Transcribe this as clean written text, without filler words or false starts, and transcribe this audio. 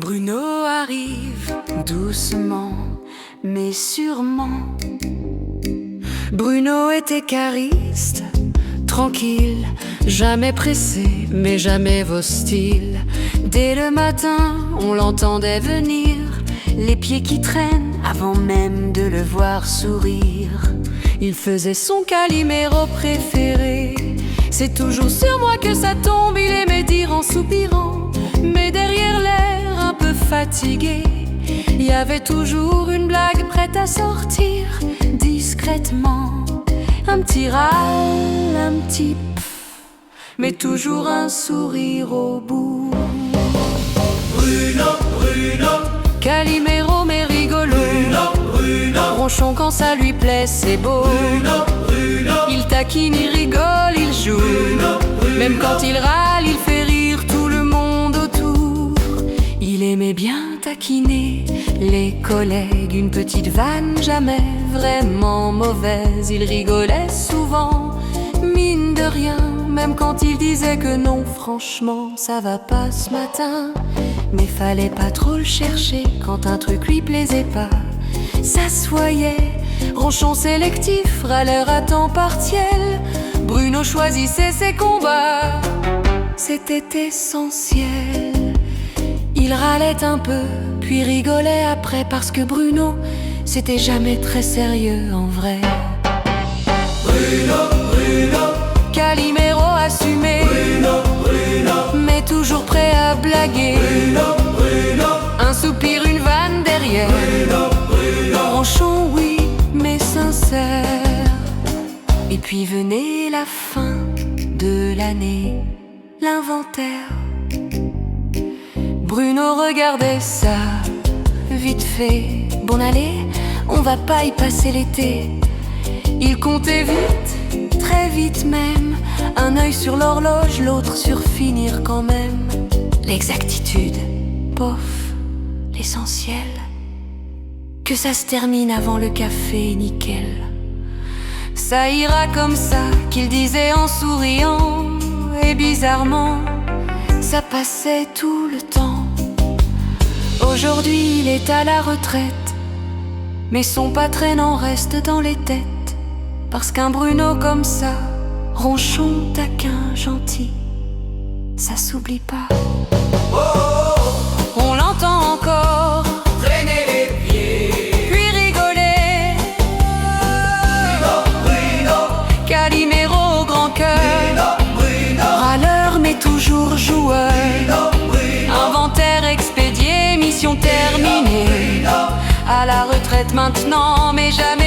Bruno arrive doucement, mais sûrement. Bruno était cariste, tranquille, jamais pressé, mais jamais hostile. Dès le matin, on l'entendait venir, les pieds qui traînent avant même de le voir sourire. Il faisait son Calimero préféré. C'est toujours sur moi que ça tombe, il aimait dire en soupirant. Mais derrière l'air un peu fatigué, il y avait toujours une blague prête à sortir discrètement. Un petit râle, un petit pff, mais toujours un sourire au bout. Bruno, Bruno, Calimero mais rigolo. Bruno, Bruno, Ronchon quand ça lui plaît, c'est beau. Bruno, Bruno, Il taquine, il rigole, il joue. Bruno, Bruno. Même quand il râle, il fait rire tout le monde autour. Il aimait bien taquiner les collègues, une petite vanne jamais vraiment mauvaise. Il rigolait souvent, mine de rien, même quand il disait que non, franchement, ça va pas ce matin. Mais fallait pas trop le chercher quand un truc lui plaisait pas. Ça se voyait, ronchon sélectif, râleur à temps partiel. Bruno choisissait ses combats, c'était essentiel. Il râlait un peu, puis rigolait après, parce que Bruno, c'était jamais très sérieux en vrai. Bruno, Bruno, Calimero assumé, Bruno, Bruno, mais toujours prêt à blaguer. Bruno, Bruno, Un soupir, une vanne derrière. Bruno, Bruno. Ronchon, oui, mais sincère. Et puis venait la fin de l'année, l'inventaire. Bruno regardait ça, vite fait. Bon allez, on va pas y passer l'été. Il comptait vite, très vite même. Un œil sur l'horloge, l'autre sur finir quand même. L'exactitude, pof, l'essentiel. Que ça se termine avant le café, nickel. Ça ira comme ça, qu'il disait en souriant. Et bizarrement, ça passait tout le temps. Aujourd'hui, il est à la retraite, mais son patronnat reste dans les têtes. Parce qu'un Bruno comme ça, ronchon, taquin, gentil, ça s'oublie pas. On l'entend encore Traîner les pieds. puis rigoler. Bruno, Calimero au grand cœur, Bruno, Bruno, râleur mais toujours joueur. Bruno, Bruno, Inventaire expédié, mission terminée. Bruno. À la retraite maintenant, mais jamais